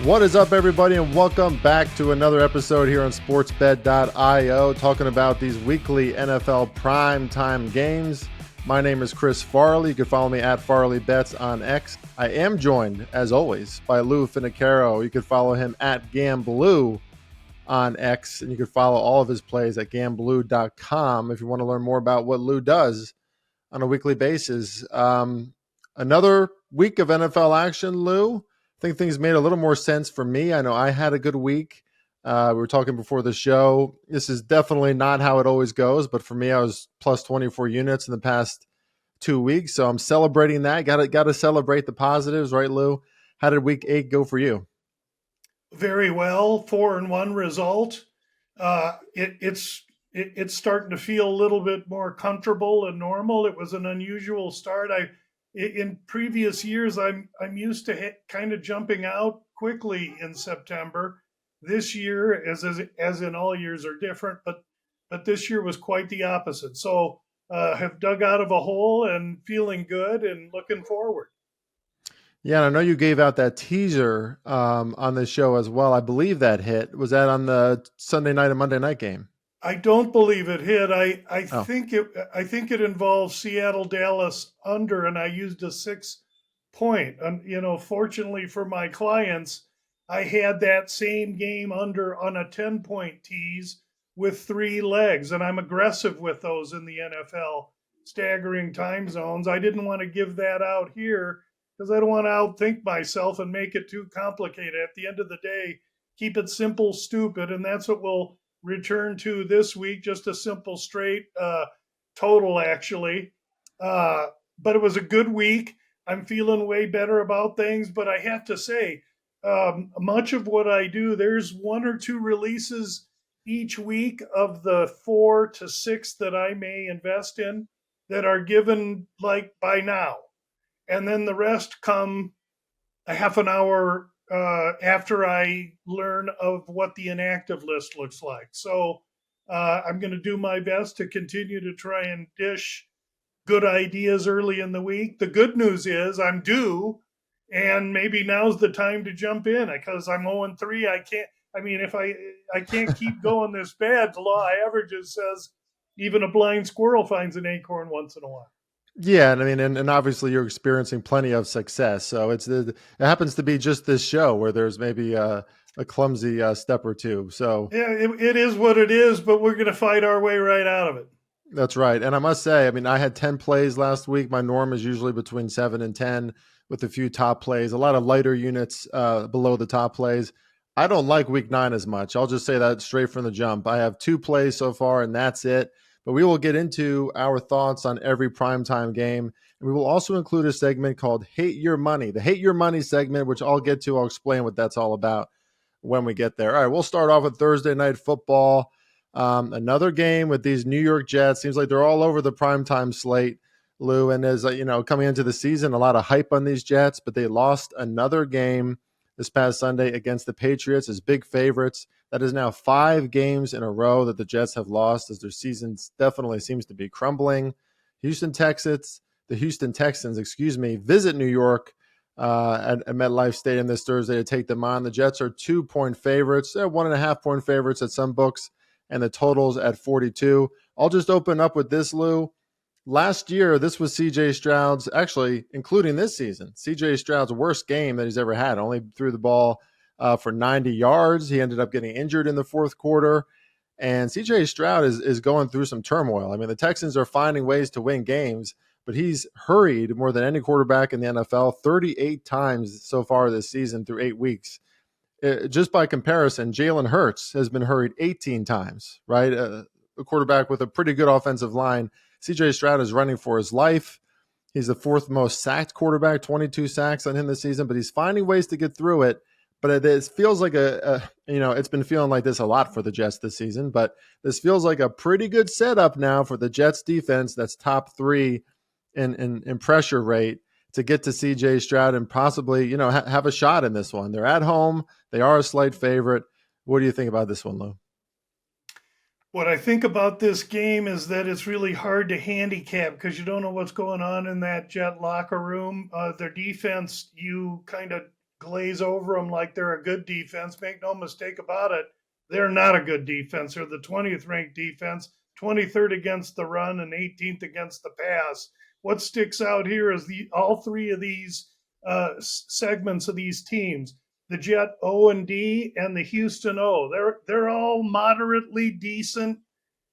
What is up, everybody, and welcome back to another episode here on sportsbed.io, talking about these weekly NFL primetime games. My name is Chris Farley. You can follow me at FarleyBets on X. I am joined, as always, by Lou Finicaro. You can follow him at Gamblue on X, and you can follow all of his plays at gamblue.com if you want to learn more about what Lou does on a weekly basis. Another week of NFL action, Lou. I think things made a little more sense for me. I know I had a good week. We were talking before the show. This is definitely not how it always goes, but for me, I was plus 24 units in the past 2 weeks, so I'm celebrating that. Got to celebrate the positives, right, Lou? How did week 8 go for you? Very well, 4-1 result. It's starting to feel a little bit more comfortable and normal. It was an unusual start. In previous years, I'm used to kind of jumping out quickly in September. This year, as in all years, are different, but this year was quite the opposite. So have dug out of a hole and feeling good and looking forward. Yeah, and I know you gave out that teaser on the show as well. I believe that hit. Was that on the Sunday night and Monday night game? I don't believe it hit. I Oh. think it involves Seattle Dallas under, and I used a 6 point. And fortunately for my clients, I had that same game under on a 10-point tease with 3 legs, and I'm aggressive with those in the NFL, staggering time zones. I didn't want to give that out here because I don't want to outthink myself and make it too complicated. At the end of the day, keep it simple, stupid, and that's what we'll return to this week. Just a simple, straight total, actually. But it was a good week. I'm feeling way better about things, but I have to say, much of what I do, there's 1 or 2 releases each week of the 4 to 6 that I may invest in that are given like by now. And then the rest come a half an hour after I learn of what the inactive list looks like. So I'm going to do my best to continue to try and dish good ideas early in the week. The good news is I'm due, and maybe now's the time to jump in because I'm 0-3. I can't keep going this bad. The law of averages says even a blind squirrel finds an acorn once in a while. Yeah, and I mean, and obviously you're experiencing plenty of success. So it happens to be just this show where there's maybe a clumsy step or two. So Yeah, it is what it is, but we're going to fight our way right out of it. that's right. And I must say, I mean, I had 10 plays last week. My norm is usually between 7 and 10 with a few top plays, a lot of lighter units below the top plays. I don't like week 9 as much. I'll just say that straight from the jump. I have 2 plays so far, and that's it. But we will get into our thoughts on every primetime game. And we will also include a segment called Hate Your Money, the Hate Your Money segment, which I'll get to. I'll explain what that's all about when we get there. All right, we'll start off with Thursday Night Football. Another game with these New York Jets. Seems like they're all over the primetime slate, Lou. And as coming into the season, a lot of hype on these Jets, but they lost another game this past Sunday against the Patriots as big favorites. That is now 5 games in a row that the Jets have lost as their season definitely seems to be crumbling. The Houston Texans, visit New York at MetLife Stadium this Thursday to take them on. The Jets are 2-point favorites. They're 1.5-point favorites at some books, and the total's at 42. I'll just open up with this, Lou. Last year, this was C.J. Stroud's, actually, including this season, C.J. Stroud's worst game that he's ever had. Only threw the ball for 90 yards. He ended up getting injured in the fourth quarter. And C.J. Stroud is going through some turmoil. I mean, the Texans are finding ways to win games, but he's hurried more than any quarterback in the NFL 38 times so far this season through 8 weeks. Just by comparison, Jalen Hurts has been hurried 18 times, right? A quarterback with a pretty good offensive line. C.J. Stroud is running for his life. He's the 4th most sacked quarterback, 22 sacks on him this season, but he's finding ways to get through it. But it feels like it's been feeling like this a lot for the Jets this season, but this feels like a pretty good setup now for the Jets defense that's top 3 in pressure rate to get to C.J. Stroud and possibly, have a shot in this one. They're at home. They are a slight favorite. What do you think about this one, Lou? What I think about this game is that it's really hard to handicap because you don't know what's going on in that Jet locker room. Their defense, you kind of glaze over them like they're a good defense. Make no mistake about it, they're not a good defense. They're the 20th ranked defense, 23rd against the run, and 18th against the pass. What sticks out here is all three of these segments of these teams: the Jet O and D and the Houston O. They're all moderately decent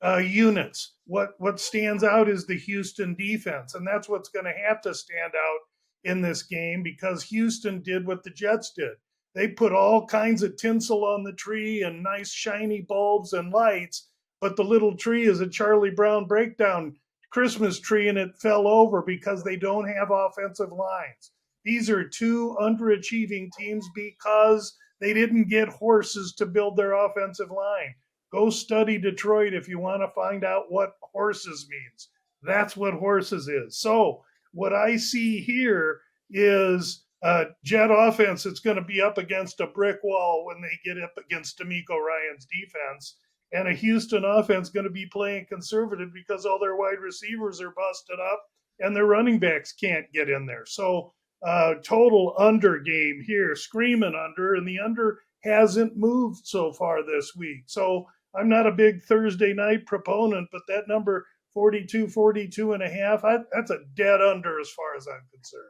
units. What stands out is the Houston defense, and that's what's going to have to stand out in this game, because Houston did what the Jets did. They put all kinds of tinsel on the tree and nice shiny bulbs and lights, but the little tree is a Charlie Brown breakdown Christmas tree, and it fell over because they don't have offensive lines. These are two underachieving teams because they didn't get horses to build their offensive line. Go study Detroit if you want to find out what horses means. That's what horses is. So what I see here is a Jet offense that's going to be up against a brick wall when they get up against D'Amico Ryan's defense, and a Houston offense going to be playing conservative because all their wide receivers are busted up and their running backs can't get in there. So total under game here, screaming under, and the under hasn't moved so far this week. So I'm not a big Thursday night proponent, but that number 42 and a half, that's a dead under as far as I'm concerned.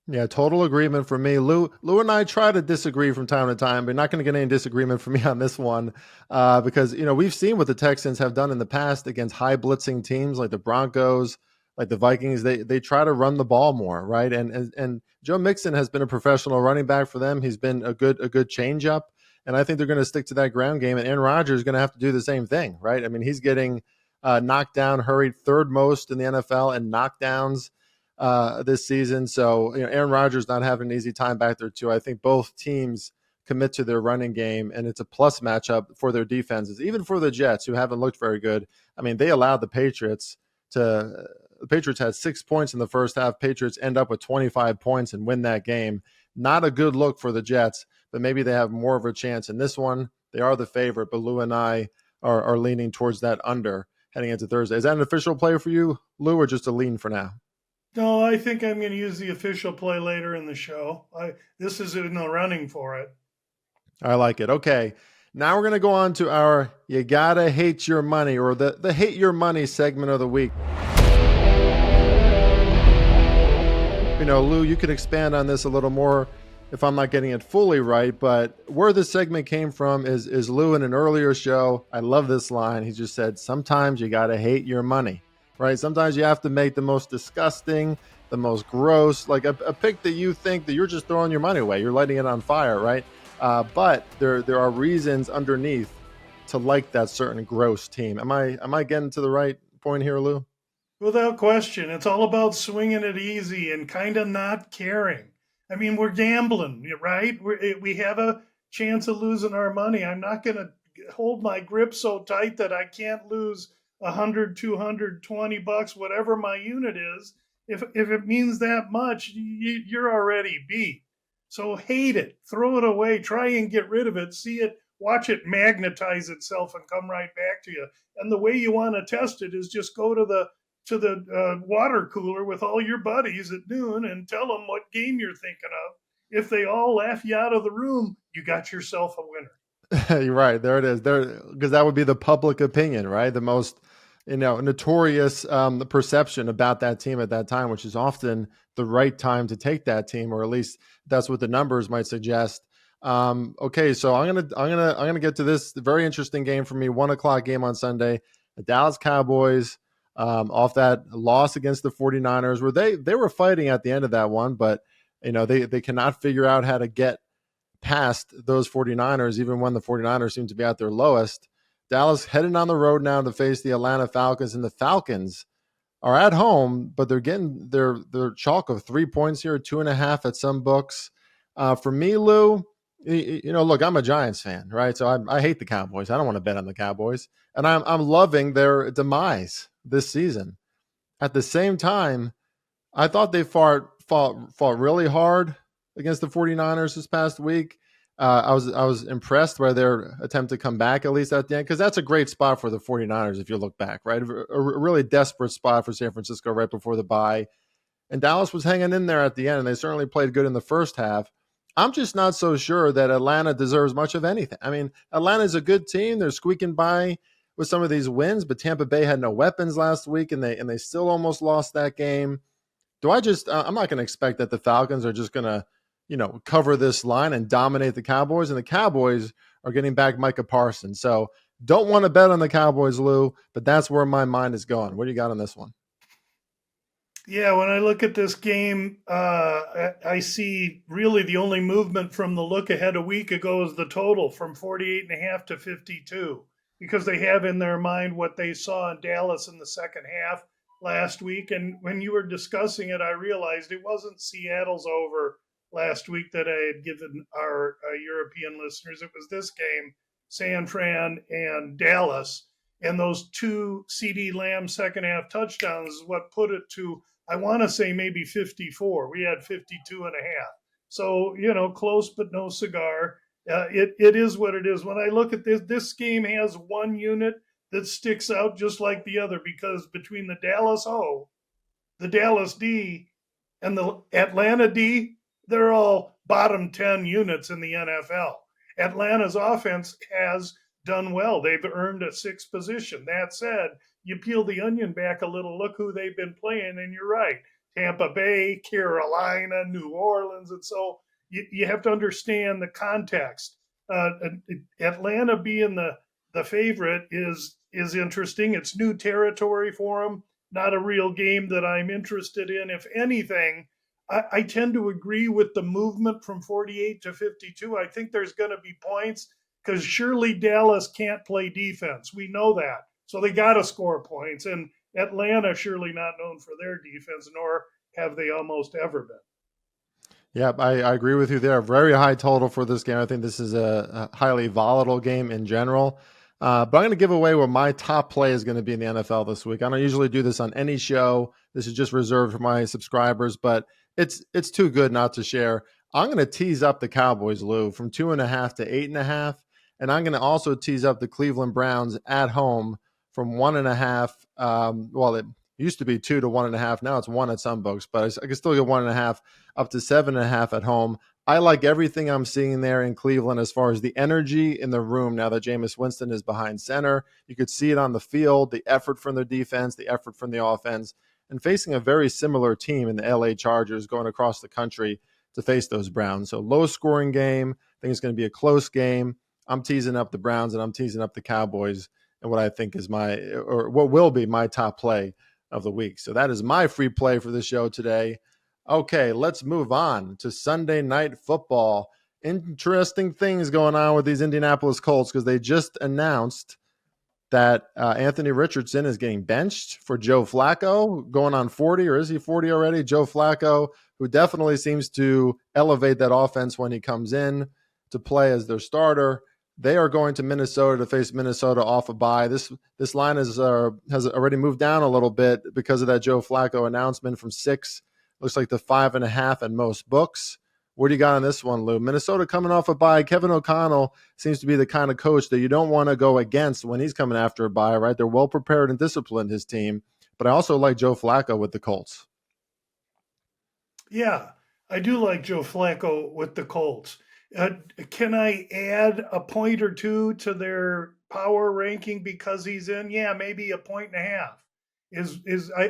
Yeah, total agreement for me. Lou and I try to disagree from time to time, but not going to get any disagreement from me on this one because, we've seen what the Texans have done in the past against high blitzing teams like the Broncos, like the Vikings. They try to run the ball more, right? And Joe Mixon has been a professional running back for them. He's been a good change up, and I think they're going to stick to that ground game. And Aaron Rodgers is going to have to do the same thing, right? I mean, he's getting knocked down, hurried third most in the NFL and knockdowns this season. So, Aaron Rodgers not having an easy time back there too. I think both teams commit to their running game, and it's a plus matchup for their defenses, even for the Jets, who haven't looked very good. I mean, they allowed the Patriots had 6 points in the first half. Patriots end up with 25 points and win that game. Not a good look for the Jets, but maybe they have more of a chance in this one. They are the favorite, but Lou and I are leaning towards that under heading into Thursday. Is that an official play for you, Lou, or just a lean for now? No, I think I'm going to use the official play later in the show. This is in the running for it. I like it. Okay. Now we're going to go on to our You Gotta Hate Your Money, or the Hate Your Money segment of the week. Lou, you could expand on this a little more if I'm not getting it fully right, but where this segment came from is Lou in an earlier show. I love this line. He just said, sometimes you got to hate your money, right? Sometimes you have to make the most disgusting, the most gross, like a pick that you think that you're just throwing your money away. You're lighting it on fire, right? But there are reasons underneath to like that certain gross team. Am I getting to the right point here, Lou? Without question. It's all about swinging it easy and kind of not caring. I mean, we're gambling, right? We have a chance of losing our money. I'm not going to hold my grip so tight that I can't lose 100, 200, $20, whatever my unit is. If it means that much, you're already beat. So hate it, throw it away, try and get rid of it, see it, watch it magnetize itself and come right back to you. And the way you want to test it is just go to the water cooler with all your buddies at noon and tell them what game you're thinking of. If they all laugh you out of the room, you got yourself a winner. You're right. There it is. There, because that would be the public opinion, right? The most, notorious the perception about that team at that time, which is often the right time to take that team, or at least that's what the numbers might suggest. Okay, so I'm gonna get to this very interesting game for me. 1:00 game on Sunday. The Dallas Cowboys. Off that loss against the 49ers, where they were fighting at the end of that one, but they cannot figure out how to get past those 49ers, even when the 49ers seem to be at their lowest. Dallas heading on the road now to face the Atlanta Falcons, and the Falcons are at home, but they're getting their chalk of 3 points here, 2.5 at some books. For me, Lou, look, I'm a Giants fan, right? So I hate the Cowboys. I don't want to bet on the Cowboys, and I'm loving their demise this season. At the same time, I thought they fought really hard against the 49ers this past week. I was impressed by their attempt to come back, at least at the end, because that's a great spot for the 49ers if you look back, right? A really desperate spot for San Francisco right before the bye. And Dallas was hanging in there at the end, and they certainly played good in the first half. I'm just not so sure that Atlanta deserves much of anything. I mean, Atlanta's a good team. They're squeaking by with some of these wins, but Tampa Bay had no weapons last week, and they still almost lost that game. I'm not going to expect that the Falcons are just going to, cover this line and dominate the Cowboys. And the Cowboys are getting back Micah Parsons. So don't want to bet on the Cowboys, Lou, but that's where my mind is going. What do you got on this one? Yeah, when I look at this game, I see really the only movement from the look ahead a week ago is the total from 48.5 to 52, because they have in their mind what they saw in Dallas in the second half last week. And when you were discussing it, I realized it wasn't Seattle's over last week that I had given our European listeners. It was this game, San Fran and Dallas. And those two CD Lamb second half touchdowns is what put it to, I want to say, maybe 54. We had 52 and a half. So, close but no cigar. It is what it is. When I look at this game has one unit that sticks out just like the other, because between the Dallas O, the Dallas D, and the Atlanta D, they're all bottom 10 units in the NFL. Atlanta's offense has done well. They've earned a sixth position. That said, you peel the onion back a little, look who they've been playing, and you're right. Tampa Bay, Carolina, New Orleans. And so you have to understand the context. Atlanta being the favorite is interesting. It's new territory for them, not a real game that I'm interested in. If anything, I tend to agree with the movement from 48 to 52. I think there's going to be points, because surely Dallas can't play defense. We know that. So they got to score points. And Atlanta surely not known for their defense, nor have they almost ever been. Yeah, I agree with you there. Very high total for this game. I think this is a highly volatile game in general. But I'm going to give away what my top play is going to be in the NFL this week. I don't usually do this on any show. This is just reserved for my subscribers, but it's too good not to share. I'm going to tease up the Cowboys, Lou, from 2.5 to 8.5. And I'm going to also tease up the Cleveland Browns at home from 1.5. It used to be 2 to 1.5. Now it's 1 at some books, but I can still get 1.5 up to 7.5 at home. I like everything I'm seeing there in Cleveland as far as the energy in the room now that Jameis Winston is behind center. You could see it on the field, the effort from the defense, the effort from the offense, and facing a very similar team in the LA Chargers going across the country to face those Browns. So low scoring game. I think it's going to be a close game. I'm teasing up the Browns and I'm teasing up the Cowboys and what I think is what will be my top play of the week. So that is my free play for the show today. Okay, let's move on to Sunday Night Football. Interesting things going on with these Indianapolis Colts, because they just announced that Anthony Richardson is getting benched for Joe Flacco, going on 40, or is he 40 already? Joe Flacco, who definitely seems to elevate that offense when he comes in to play as their starter. They are going to Minnesota to face Minnesota off a bye. This line has already moved down a little bit because of that Joe Flacco announcement from 6. Looks like the 5.5 in most books. What do you got on this one, Lou? Minnesota coming off a bye. Kevin O'Connell seems to be the kind of coach that you don't want to go against when he's coming after a bye, right? They're well prepared and disciplined, his team. But I also like Joe Flacco with the Colts. Yeah, I do like Joe Flacco with the Colts. Can I add a point or two to their power ranking because he's in? Yeah, maybe a point and a half.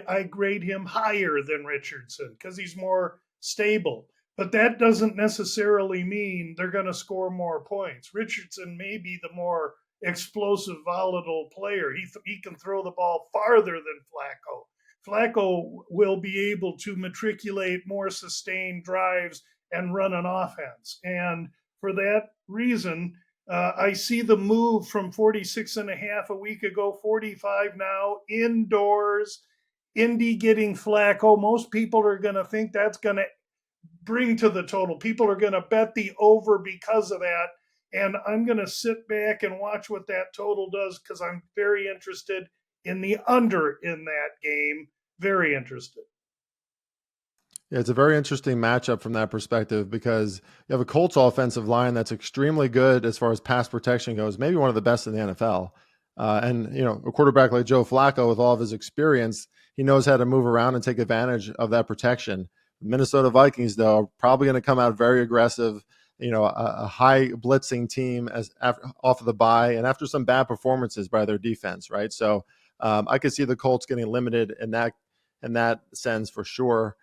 I grade him higher than Richardson because he's more stable. But that doesn't necessarily mean they're going to score more points. Richardson may be the more explosive, volatile player. He can throw the ball farther than Flacco. Flacco will be able to matriculate more sustained drives and run an offense. And for that reason, I see the move from 46.5 a week ago, 45 now, indoors, Indy getting Flacco. Most people are going to think that's going to bring to the total. People are going to bet the over because of that. And I'm going to sit back and watch what that total does, because I'm very interested in the under in that game. Very interested. Yeah, it's a very interesting matchup from that perspective, because you have a Colts offensive line that's extremely good as far as pass protection goes, maybe one of the best in the NFL. And a quarterback like Joe Flacco, with all of his experience, he knows how to move around and take advantage of that protection. Minnesota Vikings, though, are probably going to come out very aggressive. A high blitzing team off of the bye and after some bad performances by their defense, right? So I could see the Colts getting limited in that sense for sure.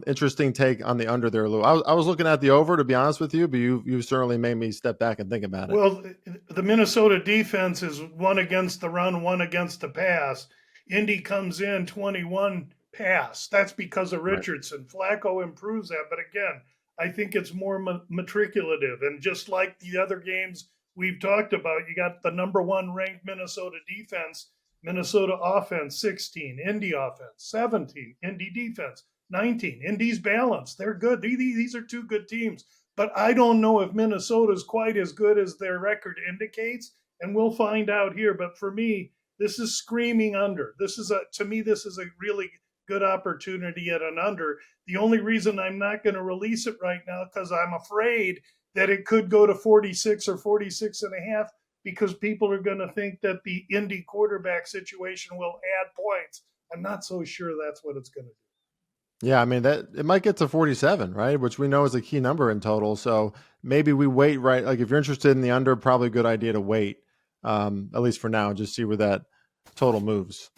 Interesting take on the under there, Lou. I was looking at the over, to be honest with you, but you certainly made me step back and think about it. Well, the Minnesota defense is one against the run, one against the pass. Indy comes in 21 pass. That's because of Richardson. Right. Flacco improves that, but again, I think it's more matriculative. And just like the other games we've talked about, you got the number one ranked Minnesota defense, Minnesota offense 16, Indy offense 17, Indy defense 19. Indy's balanced. They're good. These are two good teams. But I don't know if Minnesota's quite as good as their record indicates, and we'll find out here. But for me, this is screaming under. To me, this is a really good opportunity at an under. The only reason I'm not going to release it right now because I'm afraid that it could go to 46 or 46 and a half because people are going to think that the Indy quarterback situation will add points. I'm not so sure that's what it's going to do. Yeah, I mean, that it might get to 47, right? Which we know is a key number in total. So maybe we wait, right? Like if you're interested in the under, probably a good idea to wait, at least for now, and just see where that total moves.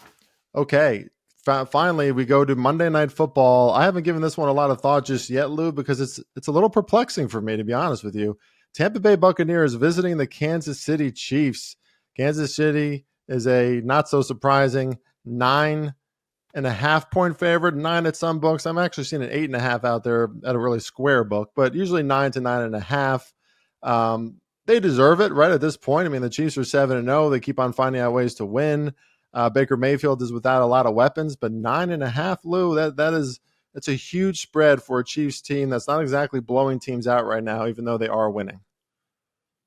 Okay, finally, we go to Monday Night Football. I haven't given this one a lot of thought just yet, Lou, because it's a little perplexing for me, to be honest with you. Tampa Bay Buccaneers visiting the Kansas City Chiefs. Kansas City is a not so surprising 9.5-point favorite, 9 at some books. I'm actually seeing an 8.5 out there at a really square book, but usually 9 to 9.5. They deserve it right at this point. I mean, the Chiefs are 7-0. They keep on finding out ways to win. Baker Mayfield is without a lot of weapons, but 9.5, Lou, that's a huge spread for a Chiefs team that's not exactly blowing teams out right now, even though they are winning.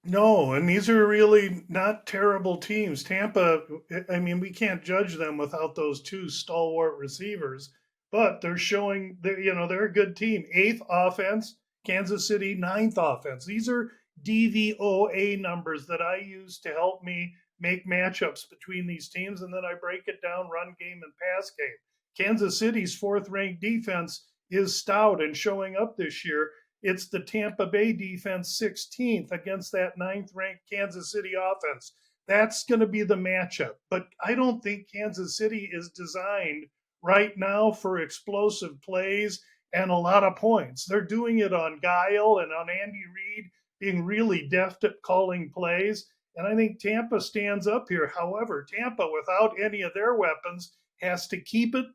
No, and these are really not terrible teams. Tampa, I mean, we can't judge them without those two stalwart receivers, but they're showing they're a good team. 8th offense, Kansas City 9th offense. These are DVOA numbers that I use to help me make matchups between these teams, and then I break it down run game and pass game. Kansas City's 4th ranked defense is stout and showing up this year. It's the Tampa Bay defense 16th against that 9th ranked Kansas City offense. That's going to be the matchup. But I don't think Kansas City is designed right now for explosive plays and a lot of points. They're doing it on guile and on Andy Reid being really deft at calling plays. And I think Tampa stands up here. However, Tampa, without any of their weapons, has to keep it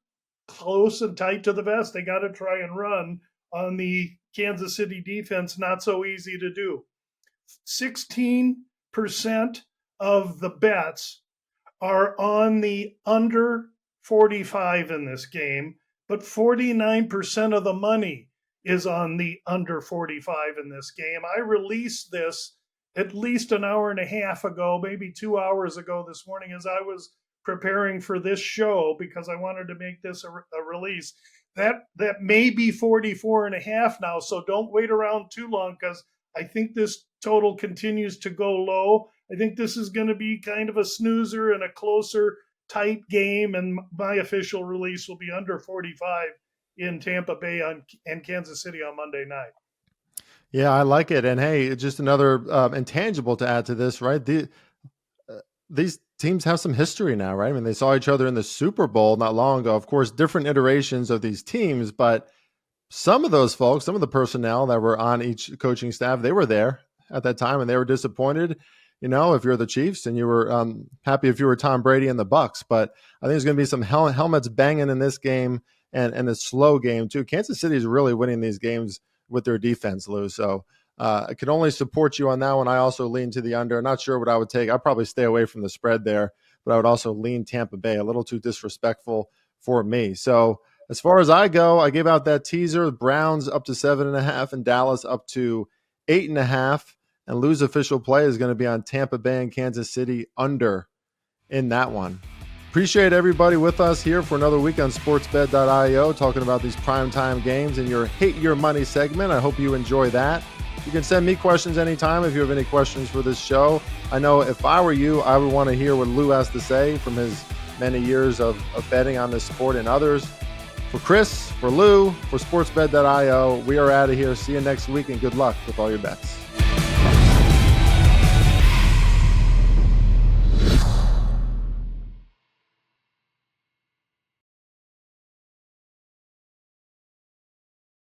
close and tight to the vest. They got to try and run on the Kansas City defense. Not so easy to do. 16% of the bets are on the under 45 in this game, but 49% of the money is on the under 45 in this game. I released this at least an hour and a half ago, maybe 2 hours ago this morning as I was preparing for this show because I wanted to make this a release. That may be 44 and a half now, so don't wait around too long because I think this total continues to go low. I think this is going to be kind of a snoozer and a closer, tight game, and my official release will be under 45 in Tampa Bay and Kansas City on Monday night. Yeah, I like it. And hey, just another intangible to add to this, right? These teams have some history now, right? I mean, they saw each other in the Super Bowl not long ago. Of course, different iterations of these teams, but some of those folks, some of the personnel that were on each coaching staff, they were there at that time and they were disappointed, if you're the Chiefs, and you were happy if you were Tom Brady and the Bucs. But I think there's going to be some helmets banging in this game and a slow game too. Kansas City is really winning these games with their defense, Lou. So I can only support you on that one. I also lean to the under. I'm not sure what I would take. I'd probably stay away from the spread there, but I would also lean Tampa Bay. A little too disrespectful for me. So as far as I go, I gave out that teaser. Browns up to 7.5 and Dallas up to 8.5. And Lou's official play is going to be on Tampa Bay and Kansas City under in that one. Appreciate everybody with us here for another week on sportsbed.io talking about these primetime games in your Hate Your Money segment. I hope you enjoy that. You can send me questions anytime if you have any questions for this show. I know if I were you, I would want to hear what Lou has to say from his many years of betting on this sport and others. For Chris, for Lou, for sportsbed.io, we are out of here. See you next week, and good luck with all your bets.